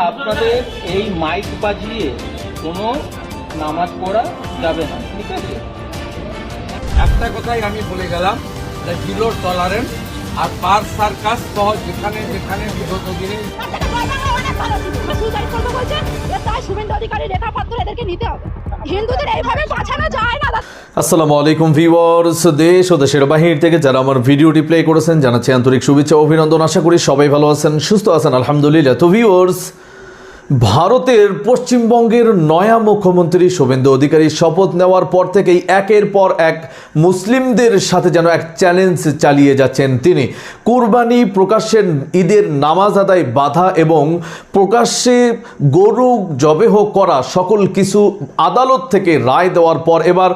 আপনাদের এই মাইক বাজিয়ে কোনো নামাজ পড়া যাবে না, ঠিক আছে? একটা কথাই আমি বলে গেলাম, জিরো টলারেন্স আর পার সার্কাস সহ যেখানে যেখানে বিগত দিনে আসসালামু আলাইকুম ভিউয়ার্স, দেশ ও দেশের বাহির থেকে যারা আমার ভিডিওটি প্লে করেছেন জানাচ্ছি আন্তরিক শুভেচ্ছা অভিনন্দন। আশা করি সবাই ভালো আছেন, সুস্থ আছেন, আলহামদুলিল্লাহ। তো ভিউয়ার্স, ভারতের পশ্চিমবঙ্গের নয়া মুখ্যমন্ত্রী শুভেন্দু অধিকারী শপথ নেওয়ার পর থেকেই একের পর এক মুসলিমদের সাথে যেন এক চ্যালেঞ্জ চালিয়ে যাচ্ছেন তিনি। কুরবানি, প্রকাশ্যে ঈদের নামাজ আদায় বাধা এবং প্রকাশ্যে গরু জবেহ করা সকল কিছু আদালত থেকে রায় দেওয়ার পর এবার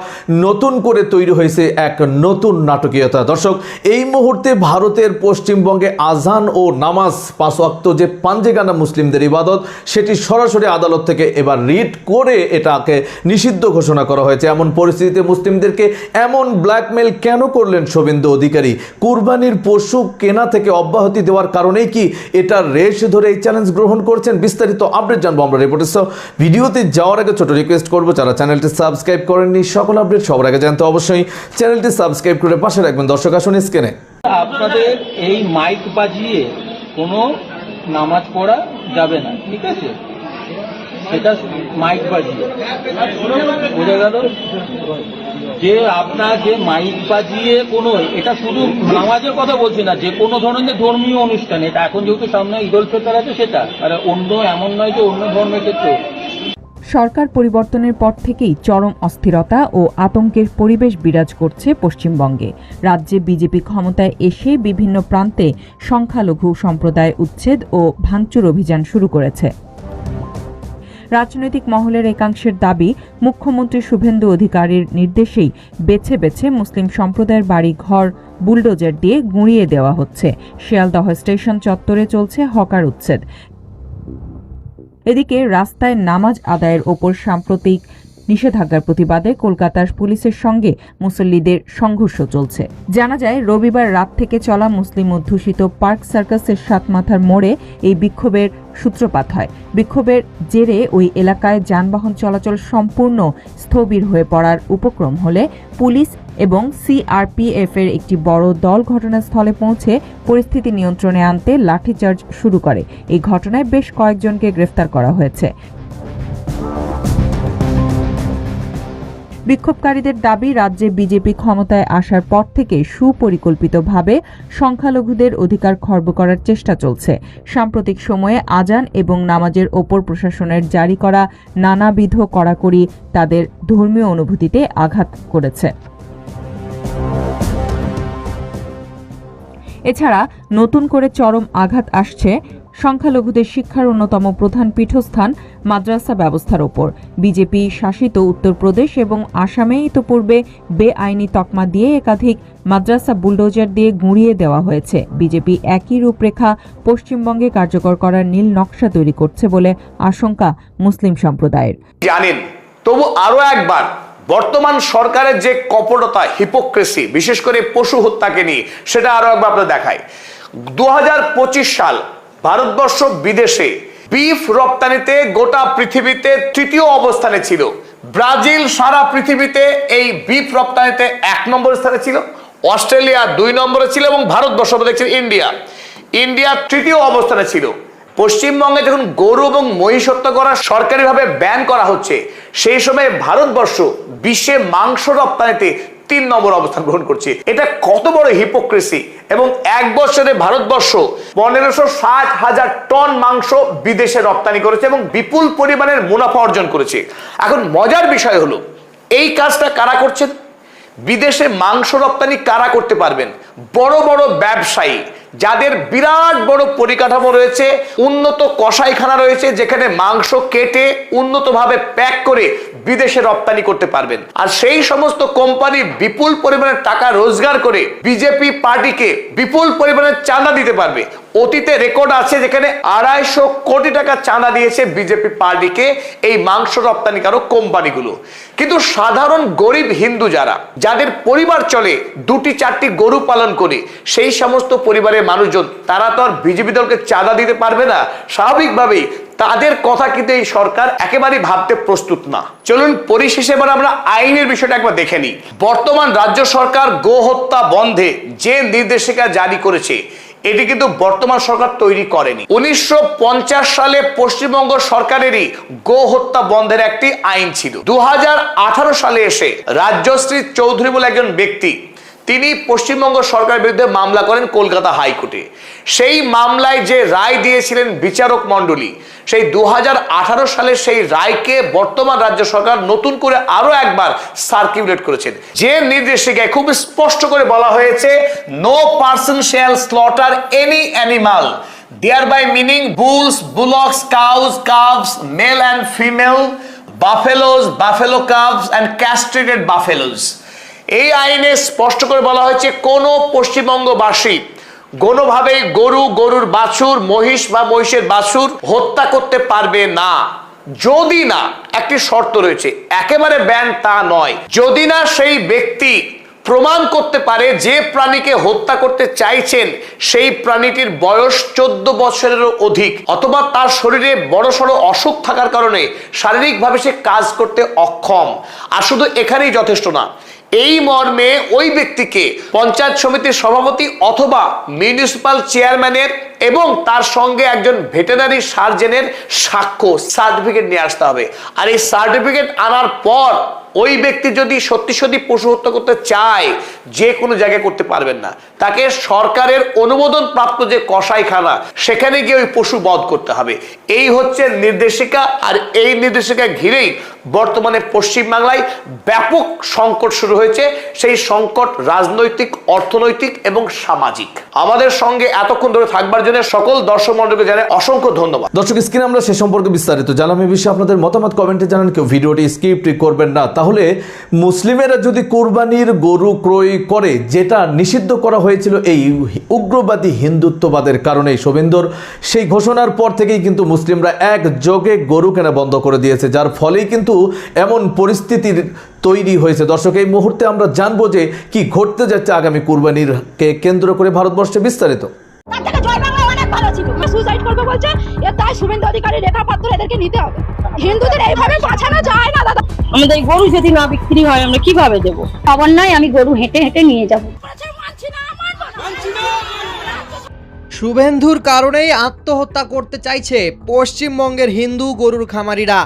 নতুন করে তৈরি হয়েছে এক নতুন নাটকীয়তা। দর্শক, এই মুহূর্তে ভারতের পশ্চিমবঙ্গে আজান ও নামাজ, পাঁচ ওয়াক্ত যে পাঞ্জেগানা মুসলিমদের ইবাদত, সেটি সরাসরি আদালত থেকে এবার রিট করে এটাকে নিষিদ্ধ ঘোষণা করা হয়েছে। এমন পরিস্থিতিতে মুসলিমদেরকে এমন ব্ল্যাকমেল কেন করলেন শুভেন্দু অধিকারী? কুরবানির পশু কেনা থেকে অব্যাহতি দেওয়ার কারণেই কি এটা রেশ ধরে এই চ্যালেঞ্জ গ্রহণ করছেন? বিস্তারিত আপডেট জানবো আমরা রিপোর্টার। ভিডিওতে যাওয়ার আগে ছোট রিকোয়েস্ট করবো, যারা চ্যানেলটি সাবস্ক্রাইব করেননি সকল আপডেট সবার আগে জানতে অবশ্যই চ্যানেলটি সাবস্ক্রাইব করে পাশে রাখবেন। দর্শক আসুন স্ক্রিনে। আপনাদের এই মাইক বাজিয়ে কোনো নামাজ পড়া যাবে না, ঠিক আছে? সেটা মাইক বাজিয়ে বোঝা গেল যে আপনার যে মাইক বাজিয়ে কোনো, এটা শুধু নামাজের কথা বলছি না, যে কোনো ধরনের ধর্মীয় অনুষ্ঠান, এটা এখন যেহেতু সামনে ঈদ উল ফিতর আছে সেটা, আর অন্য এমন নয় যে অন্য ধর্মের ক্ষেত্রে। সরকার পরিবর্তনের পর থেকেই চরম অস্থিরতা ও আতঙ্কের পরিবেশ বিরাজ করছে পশ্চিমবঙ্গে। রাজ্যে বিজেপি ক্ষমতায় এসে বিভিন্ন প্রান্তে সংখ্যালঘু সম্প্রদায় উচ্ছেদ ও ভাঙচুর অভিযান শুরু করেছে। রাজনৈতিক মহলের একাংশের দাবি, মুখ্যমন্ত্রী শুভেন্দু অধিকারীর নির্দেশেই বেছে বেছে মুসলিম সম্প্রদায়ের বাড়ি ঘর বুলডোজার দিয়ে গুঁড়িয়ে দেওয়া হচ্ছে। শিয়ালদহ স্টেশন চত্বরে চলছে হকার উচ্ছেদ। এদিকে রাস্তায় নামাজ আদায়ের ওপর সাম্প্রতিক নিষেধাজ্ঞার প্রতিবাদে কলকাতার পুলিশের সঙ্গে মুসল্লিদের সংঘর্ষ চলছে। জানা যায়, রবিবার রাত থেকে চলা মুসলিম অধ্যুষিত পার্ক সার্কাসের সাতমাথার মোড়ে এই বিক্ষোভের সূত্রপাত হয়। বিক্ষোভের জেরে ওই এলাকায় যানবাহন চলাচল সম্পূর্ণ স্থবির হয়ে পড়ার উপক্রম হলে পুলিশ এবং সিআরপিএফ এর একটি বড় দল ঘটনাস্থলে পৌঁছে পরিস্থিতি নিয়ন্ত্রণে আনতে লাঠিচার্জ শুরু করে। এই ঘটনায় বেশ কয়েকজনকে গ্রেফতার করা হয়েছে। বিক্ষোভকারীদের দাবি, রাজ্যে বিজেপি ক্ষমতায় আসার পর থেকে সুপরিকল্পিতভাবে সংখ্যালঘুদের অধিকার খর্ব করার চেষ্টা চলছে। সাম্প্রতিক সময়ে আজান এবং নামাজের ওপর প্রশাসনের জারি করা নানাবিধ কড়াকড়ি তাদের ধর্মীয় অনুভূতিতে আঘাত করেছে। এছাড়া নতুন করে চরম আঘাত আসছে সংখ্যালঘুদের শিক্ষার অন্যতম প্রধান পীঠস্থান মাদ্রাসা ব্যবস্থার ওপর। বিজেপি শাসিত উত্তরপ্রদেশ এবং আসামে ইতোপূর্বে বেআইনি তকমা দিয়ে একাধিক মাদ্রাসা বুলডোজার দিয়ে গুঁড়িয়ে দেওয়া হয়েছে। বিজেপি একই রূপরেখা পশ্চিমবঙ্গে কার্যকর করার নীল নকশা তৈরি করছে বলে আশঙ্কা মুসলিম সম্প্রদায়ের। জানেন, তবু আরো একবার বর্তমান সরকারের যে কপটতা, হিপোক্রেসি, বিশেষ করে পশু হত্যাকে নিয়ে, সেটা আরো একবার আপনাদের দেখায়। 2025 সাল ভারতবর্ষ বিদেশে বিফ রপ্তানিতে গোটা পৃথিবীতে তৃতীয় অবস্থানে ছিল। ব্রাজিল সারা পৃথিবীতে এই বিফ রপ্তানিতে 1 নম্বর স্থানে ছিল, অস্ট্রেলিয়া 2 নম্বরে ছিল এবং ভারতবর্ষ দেখছেন ইন্ডিয়া তৃতীয় অবস্থানে ছিল। পশ্চিমবঙ্গে যখন গরু এবং মহিষ হত্যা করা সরকারিভাবে ব্যান করা হচ্ছে, সেই সময় ভারতবর্ষ বিশ্বে মাংস রপ্তানিতে 3 নম্বর অবস্থান গ্রহণ করছে। এটা কত বড় হিপোক্রেসি! এবং এক বছরে ভারতবর্ষ 1560,000 টন মাংস বিদেশে রপ্তানি করেছে এবং বিপুল পরিমাণের মুনাফা অর্জন করেছে। এখন মজার বিষয় হলো, এই কাজটা কারা করছেন? বিদেশে মাংস রপ্তানি কারা করতে পারবেন? বড় বড় ব্যবসায়ী, যাদের বিরাট বড় পরিকাঠামো রয়েছে, উন্নত কসাইখানা রয়েছে, যেখানে মাংস কেটে উন্নতভাবে প্যাক করে বিদেশে রপ্তানি করতে পারবেন। আর সেই সমস্ত কোম্পানি বিপুল পরিমাণে টাকা রোজগার করে বিজেপি পার্টিকে বিপুল পরিমাণে চাঁদা দিতে পারবে। অতীতে রেকর্ড আছে যেখানে 250 কোটি টাকা চাঁদা দিয়েছে বিজেপি পার্টিকে এই মাংস রপ্তানিকারক কোম্পানিগুলো। কিন্তু সাধারণ গরিব হিন্দু যারা, যাদের পরিবার চলে 2-4টি গরু পালন করে, সেই সমস্ত পরিবারের মানুষজন তারা তো আর বিজেপি দলকে চাঁদা দিতে পারবে না। স্বাভাবিকভাবেই তাদের কথা কিন্তু এই সরকার একেবারেই ভাবতে প্রস্তুত না। চলুন পরিশেষে এবার আমরা আইনের বিষয়টা একবার দেখে নিই। বর্তমান রাজ্য সরকার গো হত্যা বন্ধে যে নির্দেশিকা জারি করেছে, এটি কিন্তু বর্তমান সরকার তৈরি করেনি। 1950 সালে পশ্চিমবঙ্গ সরকারেরই গো হত্যা বন্ধের একটি আইন ছিল। 2018 সালে এসে রাজ্যশ্রী চৌধুরী বলে একজন ব্যক্তি, তিনি পশ্চিমবঙ্গ সরকারের বিরুদ্ধে মামলা করেন কলকাতা হাইকোর্টে। সেই মামলায় যে রায় দিয়েছিলেন বিচারক মণ্ডলী, সেই 2018 সালে সেই রায়কে বর্তমান রাজ্য সরকার নতুন করে আরো একবার সার্কুলেট করেছেন। যে নির্দেশিকায় খুব স্পষ্ট করে বলা হয়েছে, no person shall slaughter any animal, thereby meaning bulls, bullocks, cows, calves, male and female, buffaloes, buffalo calves and castrated buffaloes। এই আইনে স্পষ্ট করে বলা হয়েছে কোনো পশ্চিমবঙ্গবাসী কোনোভাবে গরু, গরুর বাছুর, মহিষ বা মহিষের বাছুর হত্যা করতে পারবে না, যদি না, একটি শর্ত রয়েছে, একেবারে ব্যান তা নয়, যদি না সেই ব্যক্তি প্রমাণ করতে পারে যে প্রাণীকে হত্যা করতে চাইছেন সেই প্রাণীটির বয়স 14 বছরেরও অধিক, অথবা তার শরীরে বড়সড় অসুখ থাকার কারণে শারীরিকভাবে সে কাজ করতে অক্ষম। আর শুধু এখানেই যথেষ্ট না, এই মর্মে ওই ব্যক্তিকে পঞ্চায়েত সমিতির সভাপতি অথবা মিউনিসিপাল চেয়ারম্যানের এবং তার সঙ্গে একজন ভেটেরিনারি সার্জনের সাক্ষ্য, সার্টিফিকেট নিয়ে আসতে হবে। আর এই সার্টিফিকেট আনার পর ওই ব্যক্তি যদি সত্যি সত্যি পশু হত্যা করতে চায়, যে কোনো জায়গায় করতে পারবেন না, তাকে সরকারের অনুমোদন প্রাপ্ত যে কসাইখানা, সেখানে গিয়ে ওই পশু বধ করতে হবে। এই হচ্ছে নির্দেশিকা। আর এই নির্দেশিকা ঘিরেই বর্তমানে পশ্চিমবাংলায় ব্যাপক সংকট শুরু হয়েছে। সেই সংকট রাজনৈতিক, অর্থনৈতিক এবং সামাজিক। আমাদের সঙ্গে এতক্ষণ ধরে থাকবার জন্য সকল দর্শক মণ্ডলীকে জানাই অসংখ্য ধন্যবাদ। দর্শক, স্ক্রিনে আমরা সে সম্পর্কে বিস্তারিত জানলাম। এই বিষয়ে আপনাদের মতামত কমেন্টে জানান। কেউ ভিডিওটি স্কিপ করবেন না। তাহলে মুসলিমেরা যদি কোরবানির গরু ক্রয় করে, যেটা নিষিদ্ধ করা হয়েছিল এই উগ্রবাদী হিন্দুত্ববাদের কারণে, শুভেন্দুর সেই ঘোষণার পর থেকেই কিন্তু মুসলিমরা একযোগে গরু কেনা বন্ধ করে দিয়েছে, যার ফলেই কিন্তু এমন পরিস্থিতির তৈরি হয়েছে। দর্শক, এই মুহূর্তে আমরা জানবো যে কি ঘটতে যাচ্ছে আগামী কুরবানিরকে কেন্দ্র করে ভারতবর্ষে। বিস্তারিত সুসাইড করবে বলছে, তাই শুভেন্দু অধিকারী, রেখা পাত্র এদেরকে নিতে হবে। হিন্দুদের এইভাবে বাঁচানো যায় না দাদা। আমাদের গরু যদি না বিক্রি হয় আমরা কিভাবে দেবো? খবর নাই, আমি গরু হেঁটে হেঁটে নিয়ে যাব। শুভেন্দুর কারণেই আত্মহত্যা করতে চাইছে পশ্চিমবঙ্গের হিন্দু গরুর খামারিরা।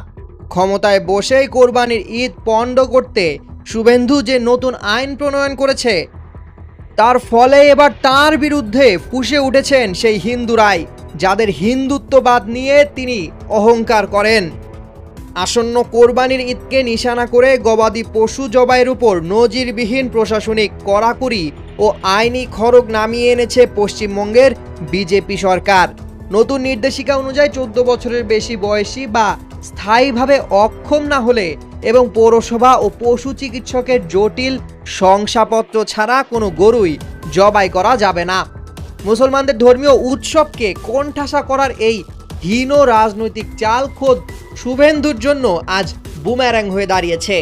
ক্ষমতায় বসেই কোরবানির ঈদ পণ্ড করতে শুভেন্দু যে নতুন আইন প্রণয়ন করেছে, তার ফলে এবার তার বিরুদ্ধে ফুঁসে উঠেছেন সেই হিন্দুরাই, যাদের হিন্দুত্ববাদ নিয়ে তিনি অহংকার করেন। আসন্ন কোরবানির ঈদকে নিশানা করে গবাদি পশু জবাইয়ের উপর নজিরবিহীন প্রশাসনিক কড়াকড়ি ও আইনি খড়গ নামিয়ে এনেছে পশ্চিমবঙ্গের বিজেপি সরকার। নতুন নির্দেশিকা অনুযায়ী 14 বছরের বেশি বয়সী বা স্থায়ীভাবে অক্ষম না হলে এবং পৌরসভা ও পশু চিকিৎসকের জটিল শংসাপত্র ছাড়া কোনো গরুই জবাই করা যাবে না। মুসলমানদের ধর্মীয় উৎসবকে কোণঠাসা করার এই হীন রাজনৈতিক চাল খোদ শুভেন্দুর জন্য আজ বুমেরাং হয়ে দাঁড়িয়েছে।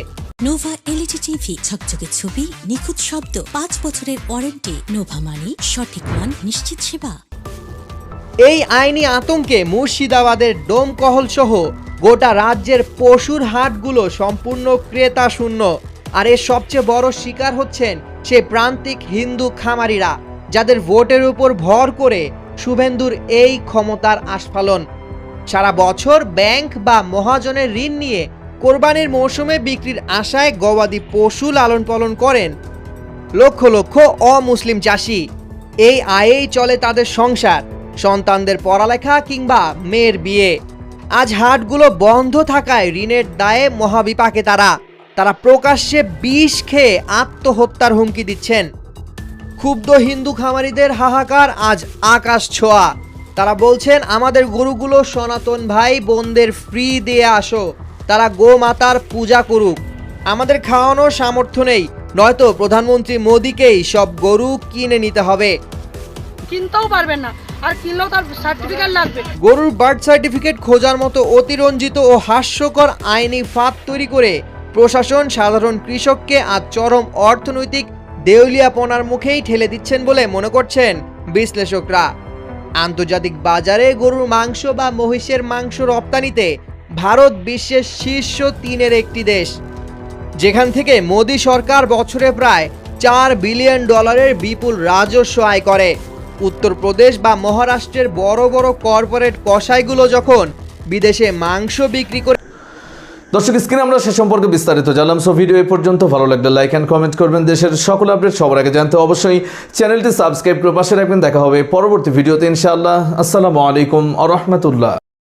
নোভা এলইডি টিভি, ঝকঝকে ছবি, নিখুঁত শব্দ, 5 বছরের ওয়ারেন্টি। নোভা মানি, সঠিক মান, নিশ্চিত সেবা। এই আইনি আতঙ্কে মুর্শিদাবাদের ডোমকহল সহ গোটা রাজ্যের পশুর হাটগুলো সম্পূর্ণ ক্রেতা শূন্য। আর এর সবচেয়ে বড় শিকার হচ্ছেন সেই প্রান্তিক হিন্দু খামারিরা, যাদের ভোটের উপর ভর করে শুভেন্দুর এই ক্ষমতার আস্ফালন। সারা বছর ব্যাংক বা মহাজনের ঋণ নিয়ে কোরবানির মৌসুমে বিক্রির আশায় গবাদি পশু লালন পালন করেন লক্ষ লক্ষ অমুসলিম চাষি। এই আয়েই চলে তাদের সংসার, সন্তানদের পড়ালেখা কিংবা মেয়ের বিয়ে। আজ হাটগুলো বন্ধ থাকায় ঋণের দায়ে মহাবিপাকে তারা প্রকাশ্যে বিষ খেয়ে আত্মহত্যার হুমকি দিচ্ছেন। ক্ষুব্ধ হিন্দু খামারিদের হাহাকার আজ আকাশ ছোঁয়া। তারা বলছেন, আমাদের গরুগুলো সনাতন ভাই বোনদের ফ্রি দিয়ে আসো, তারা গোমাতার পূজা করুক, আমাদের খাওয়ানোর সামর্থ্য নেই, নয়তো প্রধানমন্ত্রী মোদীকেই সব গরু কিনে নিতে হবে। কিনতেও পারবেন না, আর কিনলেও তার সার্টিফিকেট লাগবে। গরুর বার্থ সার্টিফিকেট খোঁজার মতো অতিরঞ্জিত ও হাস্যকর আইনি ফাঁদ তৈরি করে প্রশাসন সাধারণ কৃষককে আজ চরম অর্থনৈতিক দেউলিয়াপনার মুখেই ঠেলে দিচ্ছেন বলে মনে করছেন বিশ্লেষকরা। আন্তর্জাতিক বাজারে গরুর মাংস বা মহিষের মাংস রপ্তানিতে ভারত বিশ্বের শীর্ষ 3-এর একটি দেশ, যেখান থেকে মোদি সরকার বছরে প্রায় $4 বিলিয়ন বিপুল রাজস্ব আয় করে। উত্তরপ্রদেশ বা মহারাষ্ট্রের বড় বড় কর্পোরেট কসাইগুলো যখন বিদেশে মাংস বিক্রি করে। দর্শক, স্ক্রিনে আমরা সে সম্পর্কে বিস্তারিত জানলাম। সো ভিডিও এই পর্যন্ত। ভালো লাগলে লাইক অ্যান্ড কমেন্ট করবেন। দেশের সকল আপডেট সবার আগে জানতে অবশ্যই চ্যানেলটি সাবস্ক্রাইব করে পাশে রাখবেন। দেখা হবে পরবর্তী ভিডিওতে ইনশাআল্লাহ। আসসালামু আলাইকুম ওয়া রাহমাতুল্লাহ।